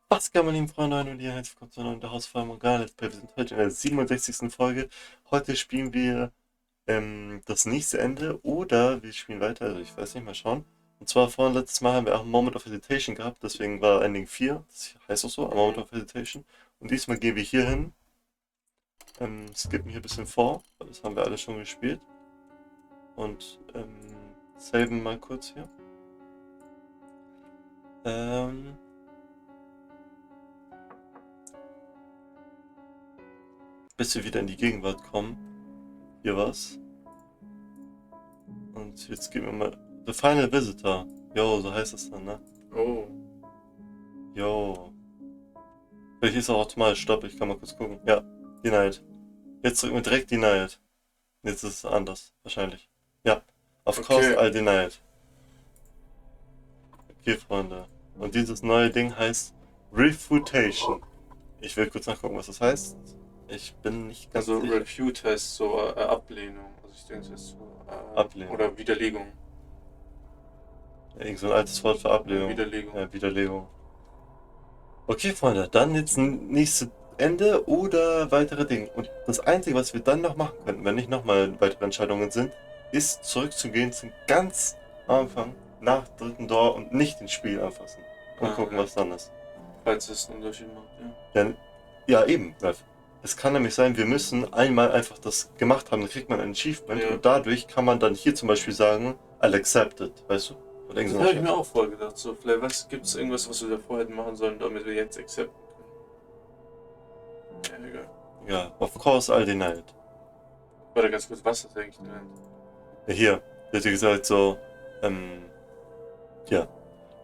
Was kann man lieben Freunde und ihr herzlich willkommen zu einer neuen Fata Morgana Let's Play. Wir sind heute in der 67. Folge. Heute spielen wir das nächste Ende oder wir spielen weiter, also ich weiß nicht, mal schauen. Und zwar vorhin letztes Mal haben wir auch ein Moment of Hesitation gehabt, deswegen war Ending 4, das heißt auch so, ein Moment of Hesitation. Und diesmal gehen wir hier hin, skippen hier ein bisschen vor, weil das haben wir alle schon gespielt. Und saven mal kurz hier. Bis wir wieder in die Gegenwart kommen. Hier war's. Und jetzt gehen wir mal. The Final Visitor. Jo, so heißt das dann, ne? Oh. Jo. Vielleicht ist auch automatisch. Stopp, ich kann mal kurz gucken. Ja, denied. Jetzt drücken wir direkt denied. Jetzt ist es anders, wahrscheinlich. Ja, of course Okay. I denied. Okay, Freunde. Und dieses neue Ding heißt Refutation. Ich will kurz nachgucken, was das heißt. Ich bin nicht ganz Also sicher. Refute heißt so Ablehnung. Also ich denke, das ist so Ablehnung. oder Widerlegung. Ja, irgend so ein altes Wort für Ablehnung. Widerlegung. Ja, Widerlegung. Okay, Freunde, dann jetzt ein nächstes Ende oder weitere Dinge. Und das Einzige, was wir dann noch machen könnten, wenn nicht nochmal weitere Entscheidungen sind, ist zurückzugehen zum ganz Anfang, nach dritten Door und nicht ins Spiel anfassen. Und gucken, ja. was dann ist. Falls es einen Unterschied macht, ja. Denn, ja, eben, Ralf. Es kann nämlich sein, wir müssen einmal einfach das gemacht haben, dann kriegt man ein Achievement Ja. und dadurch kann man dann hier zum Beispiel sagen, I'll accept it, weißt du? Oder Das habe ich mir auch vorher gedacht. So, vielleicht gibt es irgendwas, was wir davor hätten machen sollen, damit wir jetzt accepten können. Ja, egal. Ja, of course I'll deny it. Warte ganz kurz, was das eigentlich nennt? Ja, hier, der hat ja gesagt so, ja.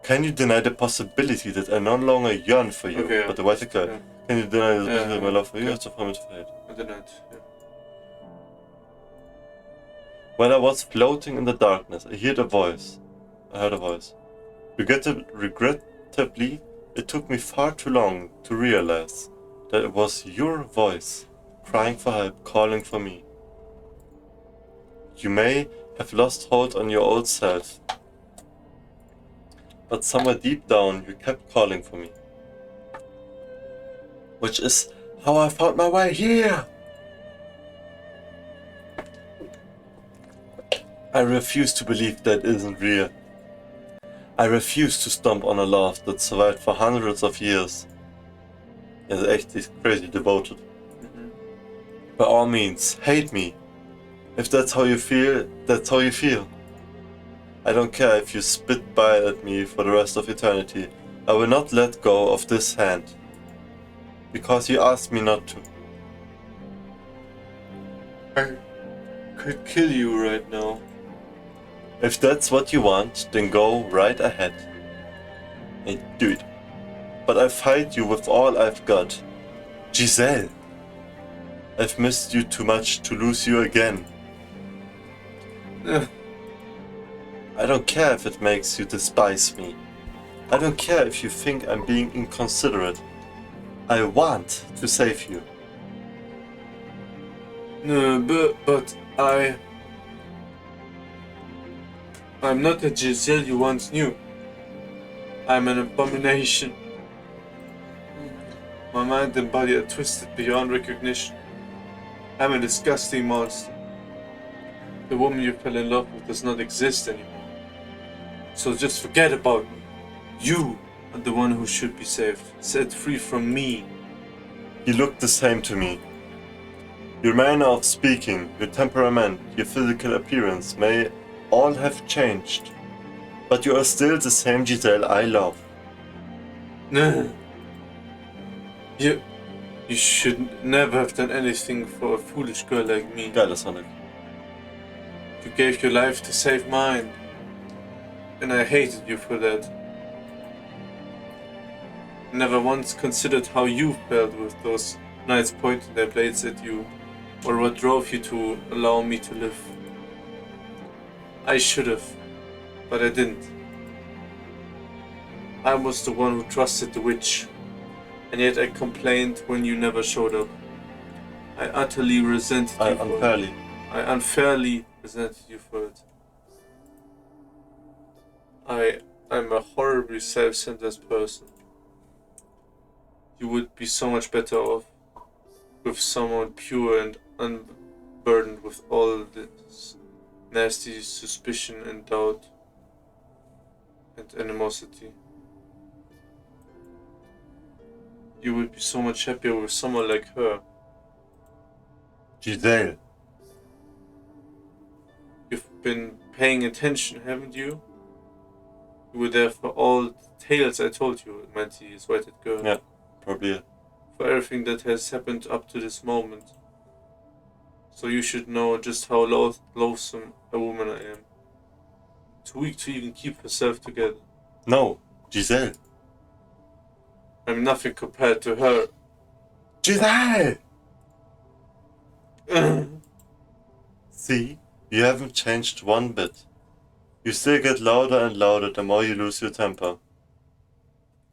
Can you deny the possibility that I no longer yearn for you, Okay, but the white guy? Ja. Can you deny the possibility Ja, of my love for you? ja. It's a promise of hate. Internet, ja. When I was floating in the darkness, I heard a voice. Regrettably, it took me far too long to realize that it was your voice, crying for help, calling for me. You may have lost hold on your old self, but somewhere deep down you kept calling for me. Which is how I found my way here! I refuse to believe that isn't real. I refuse to stomp on a love that survived for hundreds of years. Ja, echt, he's crazy devoted. By all means, hate me. If that's how you feel, that's how you feel. I don't care if you spit by at me for the rest of eternity. I will not let go of this hand. Because you asked me not to. I could kill you right now. If that's what you want, then go right ahead. And do it. But I fight you with all I've got. Giselle! I've missed you too much to lose you again. I don't care if it makes you despise me. I don't care if you think I'm being inconsiderate. I want to save you. No, but I'm not the Giselle you once knew. I'm an abomination. My mind and body are twisted beyond recognition. I'm a disgusting monster. The woman you fell in love with does not exist anymore. So just forget about me. You are the one who should be saved, set free from me. You look the same to me. Your manner of speaking, your temperament, your physical appearance may all have changed. But you are still the same Giselle I love. No. You should never have done anything for a foolish girl like me. Geiler Sonic. You gave your life to save mine. And I hated you for that. Never once considered how you felt with those knights pointing their blades at you, or what drove you to allow me to live. I should have, but I didn't. I was the one who trusted the witch, and yet I complained when you never showed up. I utterly resented you for it. I unfairly resented you for it. I'm a horribly self-centered person. You would be so much better off with someone pure and unburdened with all this nasty suspicion and doubt and animosity. You would be so much happier with someone like her. Giselle. You've been paying attention, haven't you? You were there for all the tales I told you, meant his white-haired girl. Yeah, probably. For everything that has happened up to this moment. So you should know just how loathsome a woman I am. Too weak to even keep herself together. No, Giselle. I'm nothing compared to her. Giselle! See, you haven't changed one bit. You still get louder and louder the more you lose your temper.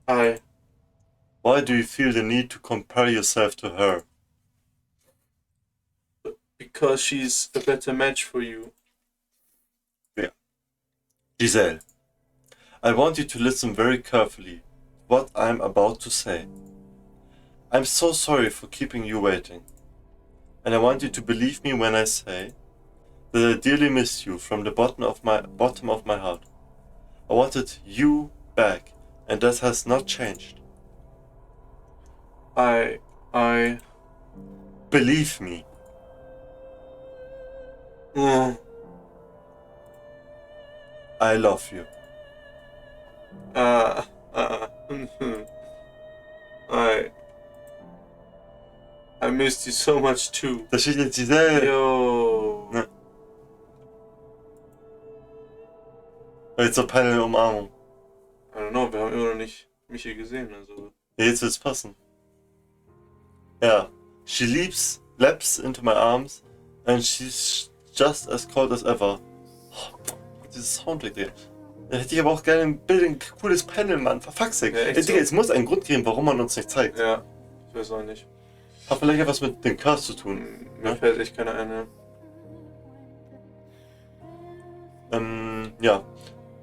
Why do you feel the need to compare yourself to her? Because she's a better match for you. Yeah. Giselle, I want you to listen very carefully what I'm about to say. I'm so sorry for keeping you waiting. And I want you to believe me when I say that I dearly miss you from the bottom of my heart. I wanted you back, and that has not changed. Believe me. I love you. I missed you so much too. Da steht jetzt Giselle. Yo. Ne. Jetzt so Panel-Umarmung. I don't know, wir haben immer noch nicht mich hier gesehen, also. Ja, jetzt wird's passen. Ja. She leaps into my arms and she's just as cold as ever. Oh, dieses Soundtrack, Digga. Da hätte ich aber auch gerne ein cooles Panel, Mann. For fuck's sake. Ja, Digga, es muss einen Grund geben, warum man uns nicht zeigt. Ja, ich weiß auch nicht. Hat vielleicht etwas mit dem Curse zu tun. Mir fällt echt keiner ein, ja. Ja.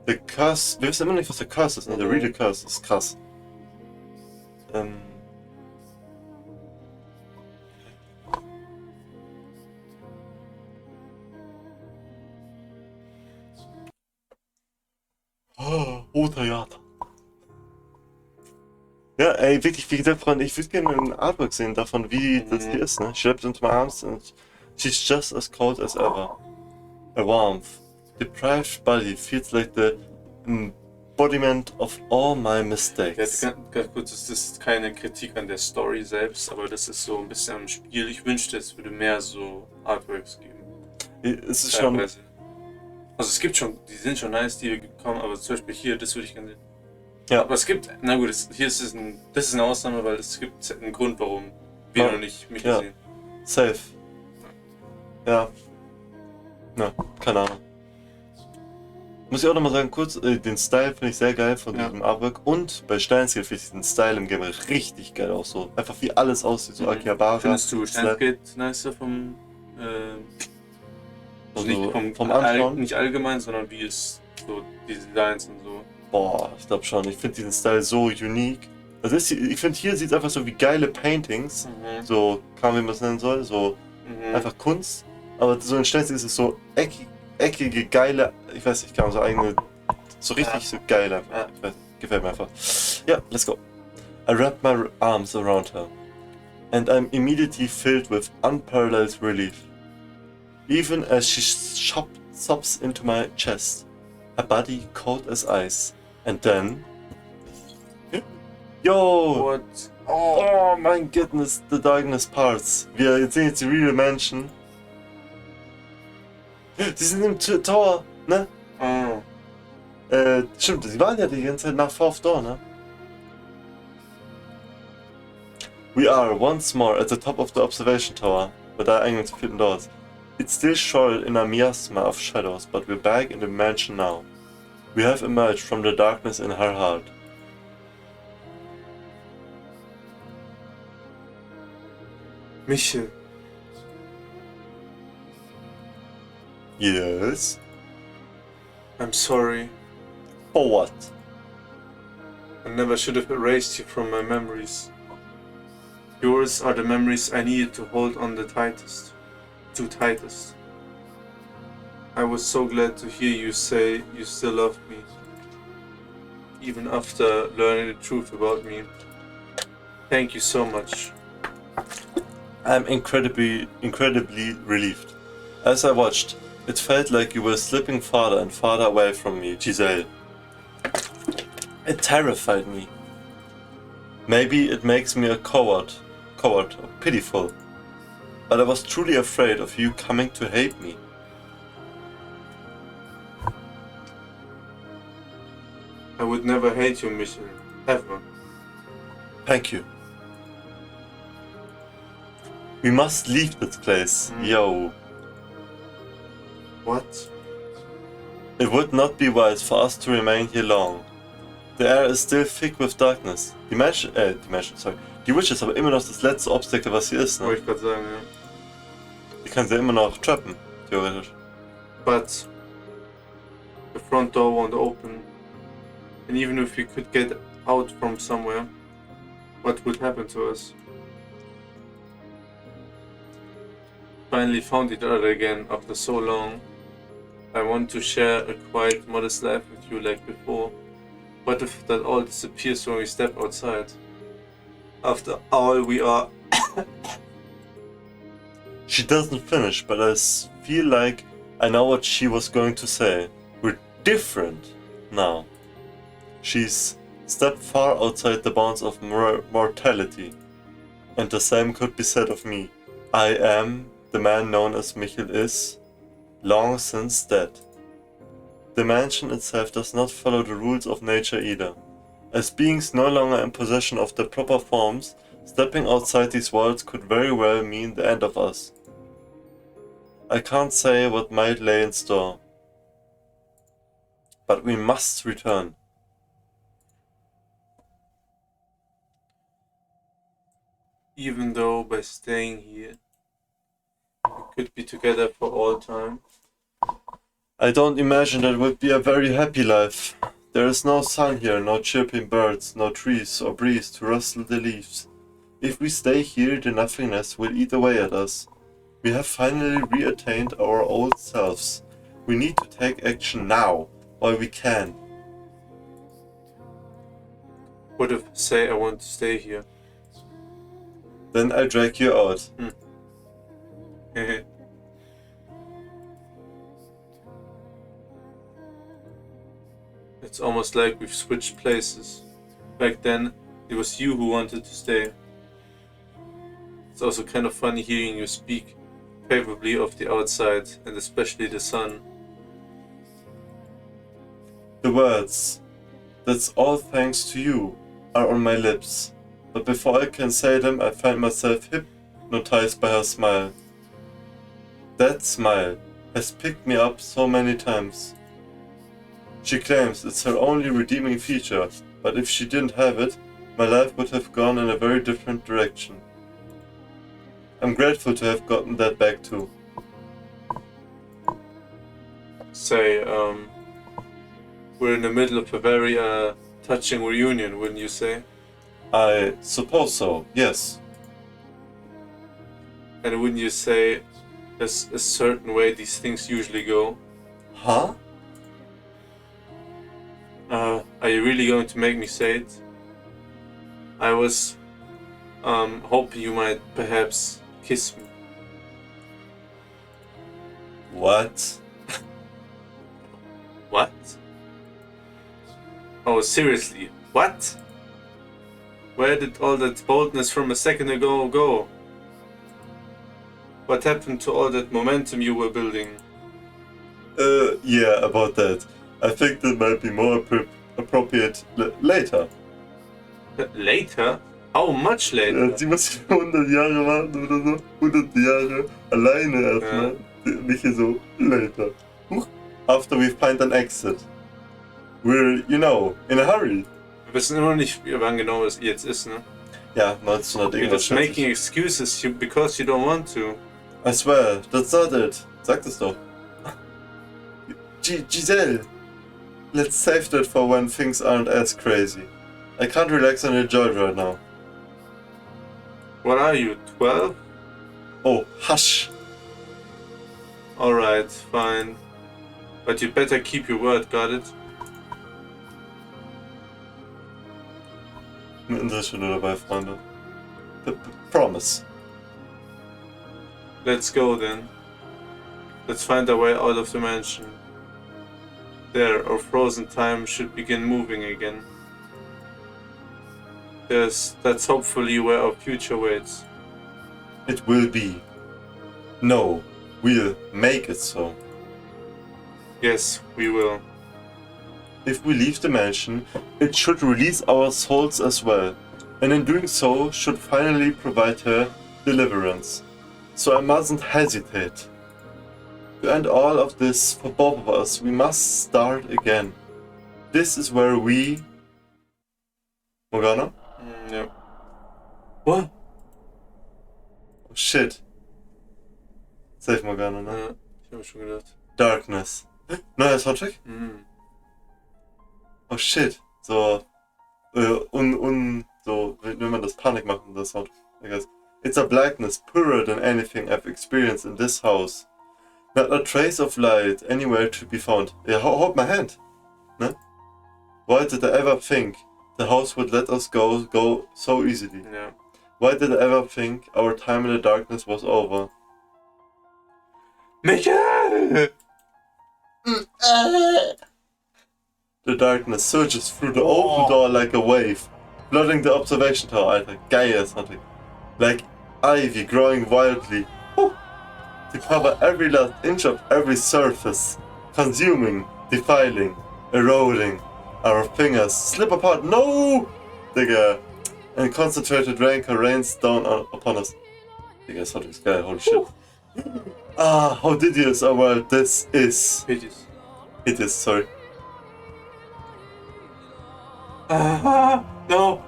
Der Curse, wir wissen immer nicht, was der Curse ist, ne? Der real Curse ist krass. Roter Jata. Ja, ey, wirklich, wie gesagt, Freunde, ich würde gerne ein Artwork sehen davon, wie das hier ist, ne? She leapt into my arms and she's just as cold as ever. A warmth. Deprived body feels like the embodiment of all my mistakes. Jetzt ganz kurz, das ist keine Kritik an der Story selbst, aber das ist so ein bisschen am Spiel. Ich wünschte, es würde mehr so Artworks geben. Es ist schon... Also es gibt schon, die sind schon nice, die gekommen, aber zum Beispiel hier, das würde ich gerne sehen. Ja. Aber es gibt, na gut, das ist eine Ausnahme, weil es gibt einen Grund, warum wir noch nicht mich sehen. Safe. Ja. Na, keine Ahnung. Muss ich auch nochmal sagen, kurz, den Style finde ich sehr geil von diesem Artwork. Und bei Steinsgate finde ich den Style im Game richtig geil auch so. Einfach wie alles aussieht, so Akihabara. Findest du Steinsgate nicer vom also nicht vom Anschauen? Nicht allgemein, sondern wie es so, diese Designs und so. Boah, ich glaube schon. Ich finde diesen Style so unique. Also ich finde, hier sieht es einfach so wie geile Paintings. So, kann man, wie man es nennen soll. So einfach Kunst. Aber so in Steinsgate ist es so eckige, geile, ich weiß nicht, kann man so eigene, so richtig so geil einfach. Ich weiß, gefällt mir einfach. Ja, let's go. I wrap my arms around her. And I'm immediately filled with unparalleled relief. Even as she sobs into my chest, her body cold as ice. And then... Yo! What? Oh my goodness, the darkness parts. Wir sehen jetzt die real Menschen. Sie sind im Tower, ne? Stimmt, sie waren ja die ganze Zeit nach Fourth Door, ne? We are once more at the top of the observation tower, bei der Eingang zum 4. Doors. It's still shrouded in a miasma of shadows, but we're back in the mansion now. We have emerged from the darkness in her heart. Michel. Yes? I'm sorry. For what? I never should have erased you from my memories. Yours are the memories I needed to hold on the tightest. I was so glad to hear you say you still love me, even after learning the truth about me. Thank you so much. I'm incredibly relieved. As I watched, it felt like you were slipping farther and farther away from me, Giselle. It terrified me. Maybe it makes me a coward or pitiful. But I was truly afraid of you coming to hate me. I would never hate you, Michel. Ever. Thank you. We must leave this place, yo. What? It would not be wise for us to remain here long. The air is still thick with darkness. Die Witch ist aber immer noch das letzte Obstacle, was hier ist, ne? Wollte ich gerade sagen, ja. Die kann sie immer noch trappen, theoretisch. But the front door won't open. And even if we could get out from somewhere, what would happen to us? Finally found each other again after so long. I want to share a quiet, modest life with you like before. What if that all disappears when we step outside? After all, we are... She doesn't finish, but I feel like I know what she was going to say. We're different now. She's stepped far outside the bounds of mortality. And the same could be said of me. I am the man known as Michel is, long since dead. The mansion itself does not follow the rules of nature either. As beings no longer in possession of their proper forms, stepping outside these walls could very well mean the end of us. I can't say what might lay in store. But we must return. Even though by staying here, we could be together for all time. I don't imagine that would be a very happy life. There is no sun here, no chirping birds, no trees or breeze to rustle the leaves. If we stay here, the nothingness will eat away at us. We have finally reattained our old selves. We need to take action now, while we can. What if I say I want to stay here? Then I drag you out. It's almost like we've switched places. Back then, it was you who wanted to stay. It's also kind of funny hearing you speak favorably of the outside, and especially the sun. The words, "That's all thanks to you," are on my lips. But before I can say them, I find myself hypnotized by her smile. That smile has picked me up so many times. She claims it's her only redeeming feature, but if she didn't have it, my life would have gone in a very different direction. I'm grateful to have gotten that back too. Say, we're in the middle of a very touching reunion, wouldn't you say? I suppose so, yes. And wouldn't you say there's a certain way these things usually go? Huh? Are you really going to make me say it? I was hoping you might perhaps kiss me. What? What? Oh, seriously, what? Where did all that boldness from a second ago go? What happened to all that momentum you were building? Yeah, about that. I think that might be more appropriate later. Later? How much later? Sie muss 100 Jahre warten oder so. 100 Jahre alleine erstmal. Nicht so later. After we find an exit. We're, you know, in a hurry. Wir wissen immer noch nicht, wann genau es jetzt ist, ne? Ja, 1900 You're just making excuses because you don't want to. I swear, that's not it. Sag das doch. Giselle! Let's save that for when things aren't as crazy. I can't relax and enjoy it right now. What are you, 12? Oh, hush. Alright, fine. But you better keep your word, got it? Eine Inselschule dabei, Freunde. Promise. Let's go then. Let's find our way out of the mansion. There, our frozen time should begin moving again. That's hopefully where our future waits. It will be. No, we'll make it so. Yes, we will. If we leave the mansion, it should release our souls as well, and in doing so should finally provide her deliverance. So I mustn't hesitate. To end all of this for both of us, we must start again. This is where we... Morgana? Yeah. What? Oh shit. Safe Morgana, ne? Ja, ich hab schon gedacht. Darkness. Neuer Soundtrack? Oh shit. So, so, wenn man das Panik macht, das Sound, I guess. It's a blackness purer than anything I've experienced in this house. Not a trace of light anywhere to be found. Yeah, hold my hand. Ne? Why did I ever think the house would let us go so easily? Yeah. Why did I ever think our time in the darkness was over? Michael! The darkness surges through the open door like a wave, flooding the observation tower. Alter, geil, something. Like ivy growing wildly, to cover every last inch of every surface, consuming, defiling, eroding. Our fingers slip apart. No! Digga. And concentrated rancor rains down upon us. Digga, something's geil, holy shit. Ah, how hideous our world this is. Hideous. It is, sorry. No,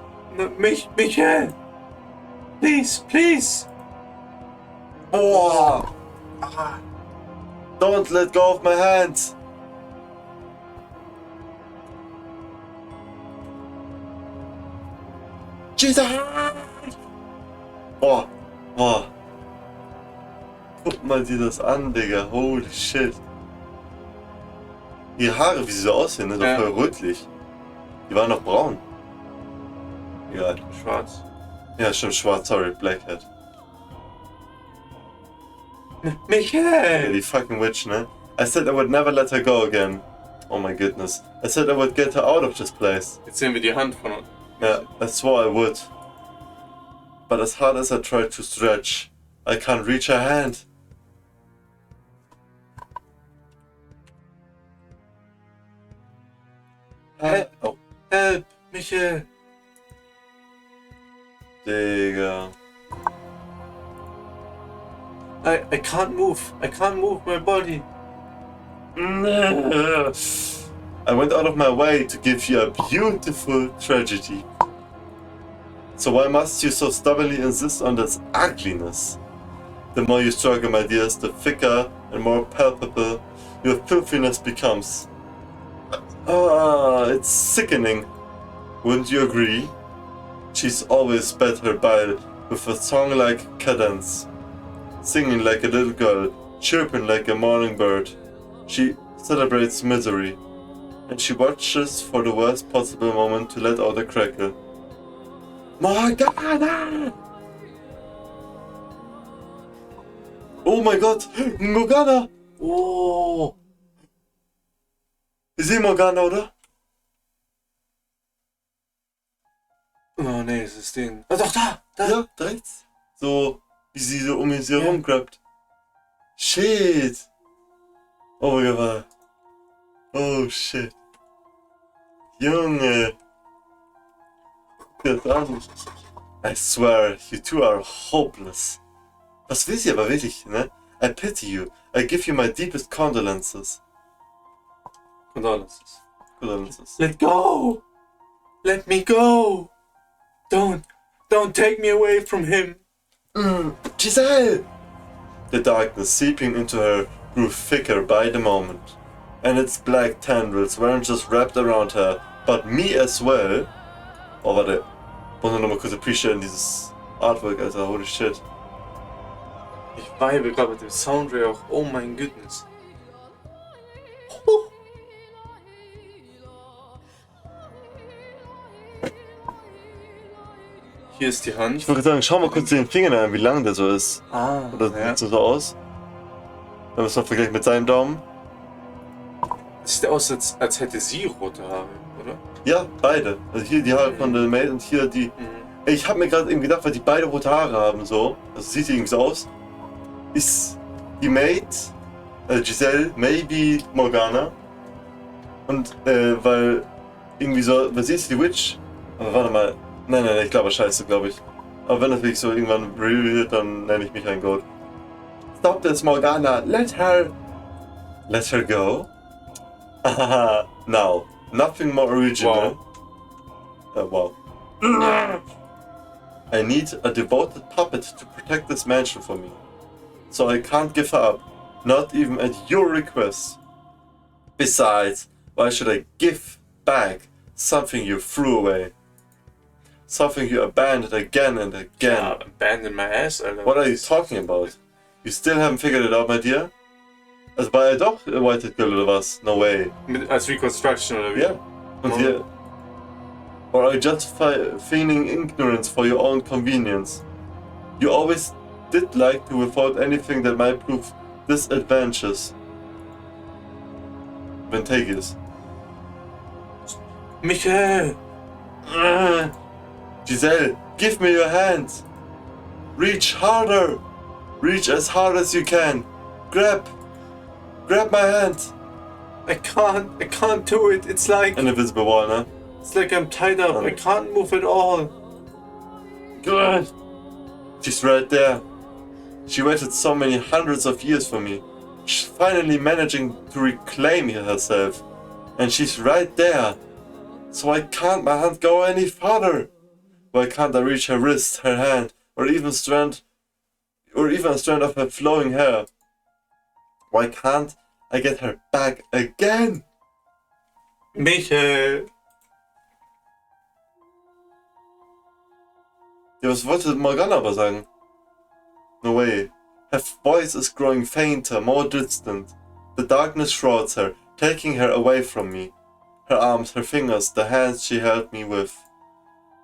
Michael! Please, please! Oh! Don't let go of my hands! Jesus! Boah, boah. Guck mal dir das an, Digga. Holy shit. Die Haare, wie sie so aussehen, ne? So Ja. voll rötlich. Die waren noch braun. Egal. Schwarz. Ja, stimmt, schwarz, sorry, Blackhead. Ja, Michael! die fucking witch, ne? I said I would never let her go again. Oh my goodness. I said I would get her out of this place. Jetzt sehen wir die Hand von uns. Yeah, I swore I would. But as hard as I tried to stretch, I can't reach her hand. Oh, Help, Michael! Digga. I can't move. I can't move my body. I went out of my way to give you a beautiful tragedy. So why must you so stubbornly insist on this ugliness? The more you struggle, my dears, the thicker and more palpable your filthiness becomes. It's sickening. Wouldn't you agree? She's always better by with a song-like cadence, singing like a little girl, chirping like a morning bird. She celebrates misery, and she watches for the worst possible moment to let out a crackle. Morgana! Oh my god! Morgana! Oh! Ist sie Morgana, oder? Oh nee, es ist den. Ah, doch, da! Ja, da rechts. So, wie sie so um sie herumkrabbt. Shit! Oh mein Gott. Oh shit. Junge. Das an. I swear, you two are hopeless. Was will sie aber wirklich, ne? I pity you. I give you my deepest condolences. Condolences. Condolences. Let go! Let me go! Don't take me away from him! Giselle! The darkness seeping into her grew thicker by the moment, and its black tendrils weren't just wrapped around her, but me as well. Oh, warte. Muss man nochmal kurz appreciaten, dieses Artwork, Alter, holy shit. Ich vibe gerade mit dem Soundtrack auch. Oh mein Goodness. Hier ist die Hand. Ich würde sagen, schau mal kurz den Finger an, wie lang der so ist. Ah, Oder ja. sieht so aus? Wenn wir es mal vergleichen mit seinem Daumen. Sieht aus, als hätte sie rote Haare, oder? Ja, beide. Also hier die Haare von der Maid und hier die. Ey, ich habe mir gerade eben gedacht, weil die beide rote Haare haben, so. Das sieht irgendwie so aus. Ist die Maid, Giselle, maybe Morgana. Und, weil irgendwie so, was ist die Witch? Aber warte mal. Nein, ich glaube, scheiße, glaube ich. Aber wenn das wirklich so irgendwann real wird, dann nenne ich mich ein Gott. Stop this, Morgana. Let her go. Now, nothing more original. Wow. I need a devoted puppet to protect this mansion for me. So I can't give her up, not even at your request. Besides, why should I give back something you threw away? Something you abandoned again and again. Yeah, abandon my ass, Alter. What are you talking about? You still haven't figured it out, my dear? Also war er doch Whited Girl oder was? No way. Als Reconstruction oder wie? Ja. Und hier. Or are you just feigning ignorance for your own convenience? You always did like to without anything that might prove disadvantageous. Advantageous. Michael! Giselle, give me your hand! Reach harder! Reach as hard as you can! Grab my hand! I can't do it. It's like An invisible wall, ne? It's like I'm tied up. I can't move at all. Good! She's right there. She waited so many hundreds of years for me. She's finally managing to reclaim herself. And she's right there. So why can't my hand go any farther? Why can't I reach her wrist, her hand, or even a strand of her flowing hair? Why can't I get her back again? Michael! Ja, was wollte Morgana aber sagen? No way. Her voice is growing fainter, more distant. The darkness shrouds her, taking her away from me. Her arms, her fingers, the hands she held me with.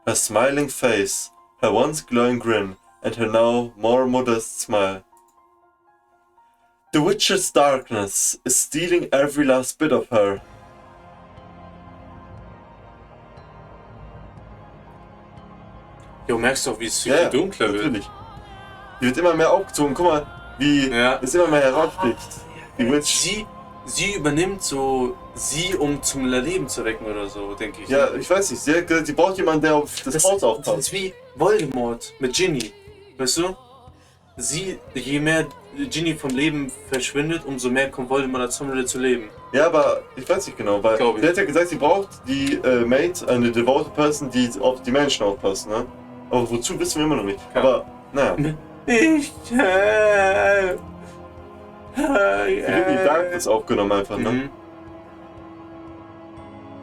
Her smiling face, her once glowing grin, and her now more modest smile. The witch's darkness is stealing every last bit of her. Jo, merkst du auch, wie es Ja, viel dunkler wird? natürlich. Die wird immer mehr aufgezogen. Guck mal, wie es immer mehr heraussticht. Die Witch. Sie übernimmt so um zum Leben zu wecken oder so, denke ich. Ja, ich weiß nicht. Sie hat gesagt, sie braucht jemanden, der auf das Haus Das aufpasst. ist wie Voldemort mit Ginny. Weißt du? Je mehr Ginny vom Leben verschwindet, umso mehr kommt Voldemort dazu, wieder zu leben. Ja, aber ich weiß nicht genau, weil Glaub ich. sie hat ja gesagt, sie braucht die Maid, eine devote Person, die auf die Menschen aufpasst, ne? Aber wozu wissen wir immer noch nicht. Ja. Aber, naja. Ich Sie wird die Darkness aufgenommen einfach, ne? Mhm.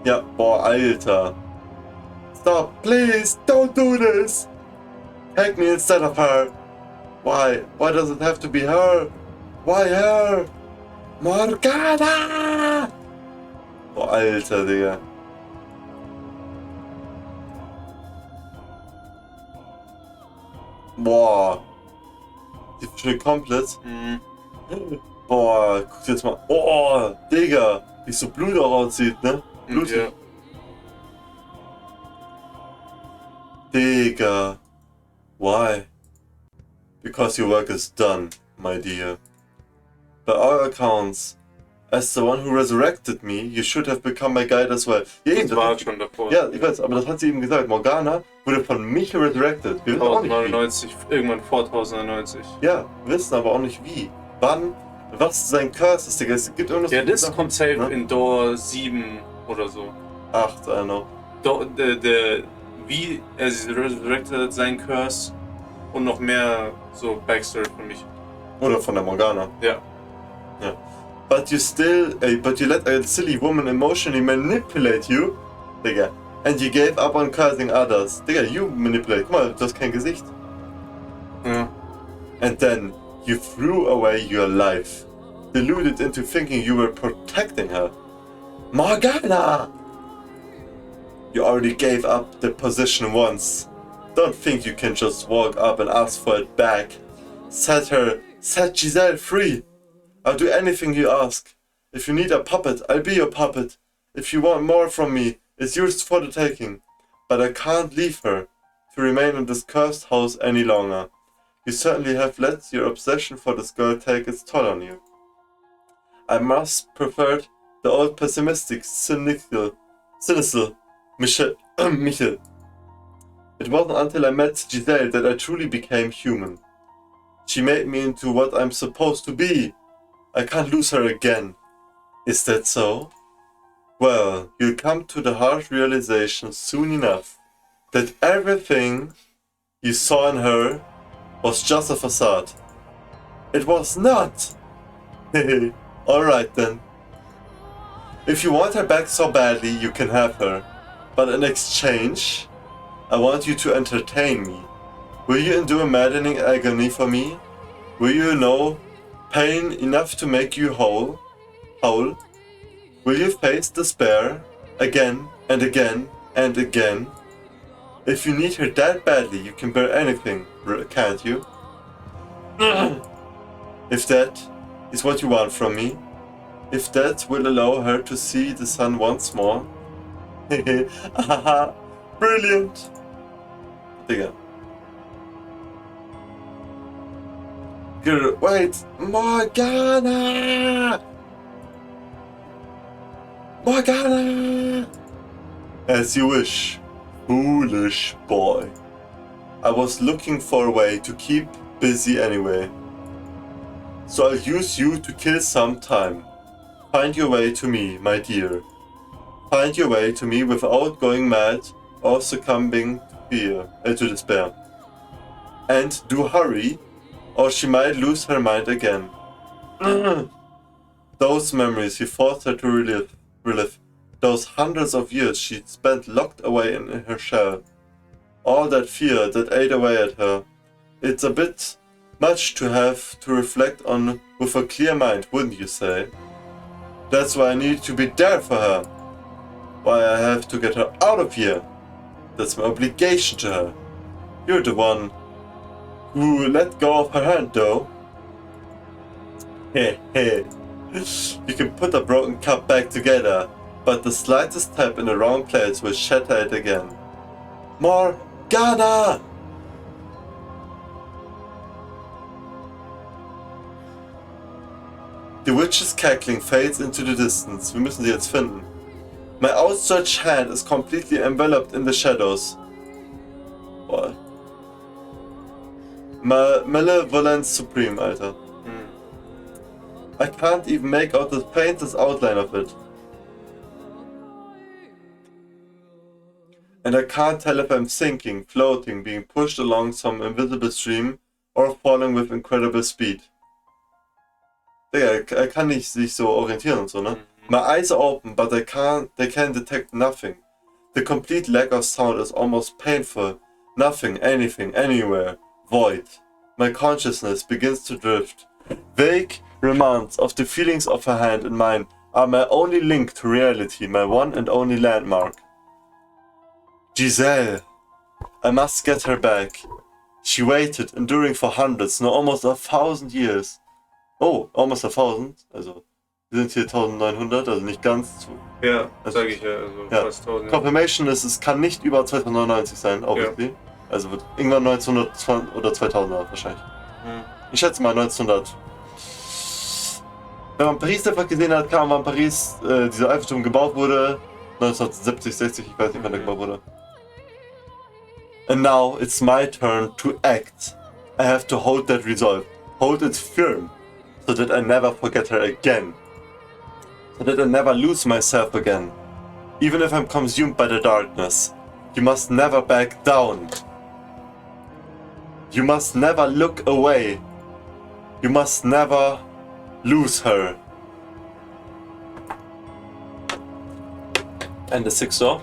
Ja, boah, Alter. Stop, please, don't do this! Take me instead of her! Why? Why does it have to be her? Why her? Morgana! Boah, Alter, Digga. Boah. Die verschwindet komplett. Mhm. Boah, guck dir jetzt mal. Oh, Digga. Wie so Blut auch aussieht, ne? Blutig. Ja. Digga. Why? Because your work is done, my dear. By all accounts, as the one who resurrected me, you should have become my guide as well. Ja, eben, Das war schon davor. ja, ich weiß, aber das hat sie eben gesagt. Morgana wurde von mich resurrected. Wir wissen auch nicht wie. 1099, irgendwann vor 1099. Ja, wir wissen aber auch nicht wie. Wann, was sein Curse ist, Digga. Es gibt irgendwas. Ja, das kommt safe ne? in Door 7 oder so. 8, I don't know. Wie er sie resurrected hat, sein Curse und noch mehr so Backstory von mich. Oder von der Morgana. Ja. Ja. But you let a silly woman emotionally manipulate you, Digga. And you gave up on cursing others. Digga, you manipulate. Guck mal, du hast kein Gesicht. Yeah. And then you threw away your life, deluded into thinking you were protecting her. Morgana! You already gave up the position once. Don't think you can just walk up and ask for it back. Set Giselle free. I'll do anything you ask. If you need a puppet, I'll be your puppet. If you want more from me, it's yours for the taking. But I can't leave her to remain in this cursed house any longer. You certainly have let your obsession for this girl take its toll on you. I must prefer the old pessimistic, cynical Michel. It wasn't until I met Giselle that I truly became human. She made me into what I'm supposed to be. I can't lose her again. Is that so? Well, you'll come to the harsh realization soon enough that everything you saw in her was just a facade. It was not! Alright then. If you want her back so badly, you can have her. But in exchange, I want you to entertain me. Will you endure maddening agony for me? Will you know pain enough to make you whole? Will you face despair again and again and again? If you need her that badly, you can bear anything, can't you? If that is what you want from me, if that will allow her to see the sun once more. Haha, brilliant! Digga. Wait, Morgana! Morgana! As you wish, foolish boy. I was looking for a way to keep busy anyway. So I'll use you to kill some time. Find your way to me, my dear. Find your way to me without going mad or succumbing to despair. And do hurry, or she might lose her mind again. Those memories you forced her to relive. Those hundreds of years she spent locked away in her shell. All that fear that ate away at her. It's a bit much to have to reflect on with a clear mind, wouldn't you say? That's why I need to be there for her. Why I have to get her out of here. That's my obligation to her. You're the one who let go of her hand, though. Heh heh. You can put a broken cup back together, but the slightest tap in the wrong place will shatter it again. Morgana! The witch's cackling fades into the distance. Wir müssen sie jetzt finden. My outstretched hand is completely enveloped in the shadows. Boah. Malevolence Supreme, Alter. I can't even make out the faintest outline of it. And I can't tell if I'm sinking, floating, being pushed along some invisible stream, or falling with incredible speed. Digga, er kann nicht sich so orientieren und so, ne? My eyes are open, but they can detect nothing. The complete lack of sound is almost painful. Nothing, anything, anywhere. Void. My consciousness begins to drift. Vague remnants of the feelings of her hand in mine are my only link to reality, my one and only landmark. Giselle. I must get her back. She waited, enduring for hundreds, no, almost 1,000 years. Oh, almost 1,000. Also, wir sind hier 1900, also nicht ganz. Ja, also, sag ich ja, also ja. fast 1000. Confirmation ist, es kann nicht über 2099 sein, obviously. Ja. Also wird irgendwann 1920 oder 2000 wahrscheinlich. Ich schätze mal 1900. Wenn man Paris einfach gesehen hat, kam wann Paris, dieser Eiffelturm gebaut wurde. 1970, 60, ich weiß nicht, wann der gebaut wurde. And now it's my turn to act. I have to hold that resolve. Hold it firm. So that I never forget her again. So that I never lose myself again. Even if I'm consumed by the darkness. You must never back down. You must never look away. You must never lose her. And the sixth door.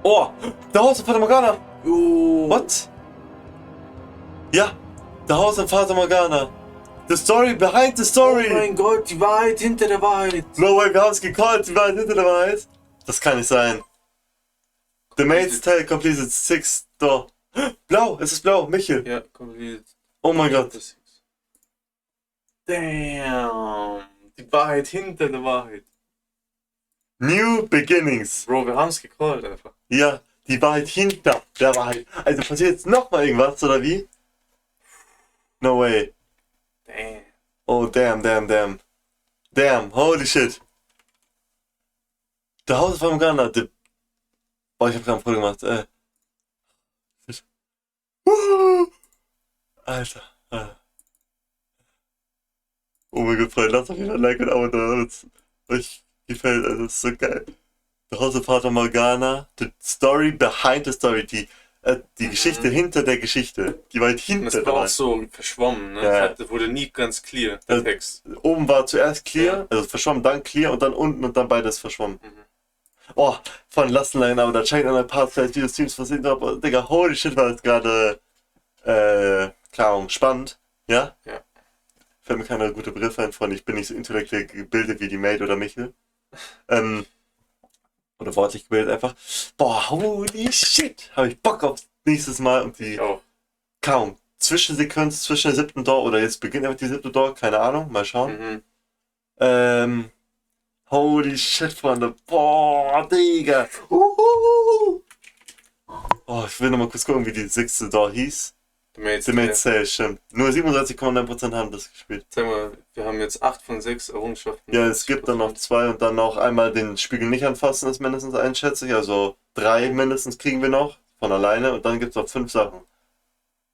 Oh! The house of Fata Morgana! Ooh. What? Ja, The House of Fata Morgana. The story behind the story. Oh mein Gott, die Wahrheit hinter der Wahrheit. No way, wir haben es gecallt, die Wahrheit hinter der Wahrheit. Das kann nicht sein. The Maid's Tale completed 6 door. Blau, es ist blau, Michel. Ja, completed. Oh mein Gott. Damn. Die Wahrheit hinter der Wahrheit. New Beginnings. Bro, wir haben es gecallt einfach. Ja, die Wahrheit hinter der Wahrheit. Also passiert jetzt nochmal irgendwas, oder wie? No way. Damn. Oh, damn. Damn, holy shit. The House of Morgana. Boah, ich hab gerade ein Foto gemacht. Alter. Oh mein Gott, Freunde, lasst auf jeden Fall ein Like und Abo da, wenn es euch gefällt. Also, das ist so geil. The House of Fata Morgana. The story behind the story. Die Geschichte hinter der Geschichte. Die war halt Und hinter das der war auch Wahrheit. so verschwommen, ne? Ja. Das wurde nie ganz clear, der Text. Oben war zuerst clear, Ja. also verschwommen, dann clear und dann unten und dann beides verschwommen. Mhm. Oh, von Lastenlein, aber da checkt an ein paar vielleicht diese Streams versehen, aber Digga, holy shit, war das gerade, keine Ahnung, spannend, ja? Ja. Fällt mir keine gute Begriffe ein von, ich bin nicht so intellektuell gebildet wie die Maid oder Michel. Oder wortlich gebildet einfach. Boah, holy shit, habe ich Bock auf nächstes Mal und die, Ich auch. kaum, Zwischensequenz zwischen der 7. Door oder jetzt beginnt einfach die 7. Door, keine Ahnung, mal schauen. Mhm. Holy shit, Freunde. Boah, Digga. Oh, ich will nochmal kurz gucken, wie die 6. Door hieß. The Maid's The Maid's Tale, stimmt. Nur 37,9% haben das gespielt. Sag mal, wir haben jetzt 8 von 6 Errungenschaften. Ja, es gibt dann noch 2 und dann noch einmal den Spiegel nicht anfassen, ist mindestens ein, schätze ich. Also 3 mindestens kriegen wir noch von alleine und dann gibt es noch 5 Sachen.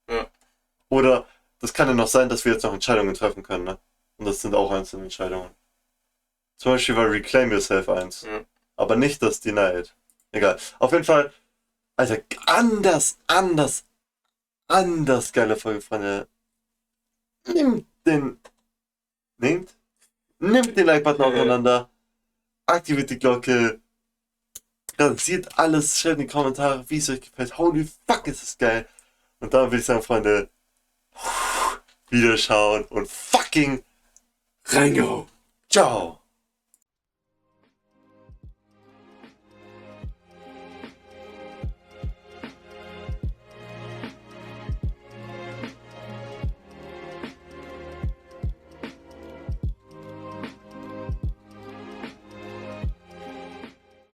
Ja. Oder das kann ja noch sein, dass wir jetzt noch Entscheidungen treffen können, ne? Und das sind auch einzelne Entscheidungen. Zum Beispiel war Reclaim Yourself 1. Ja. Aber nicht das Denied. Egal. Auf jeden Fall, Alter, anders geile Folge, Freunde. Nimmt den Like-Button auseinander. Aktiviert die Glocke. Rasiert alles. Schreibt in die Kommentare, wie es euch gefällt. Holy fuck, ist es geil. Und dann würde ich sagen, Freunde, Wiederschauen und fucking Reingehauen. ciao.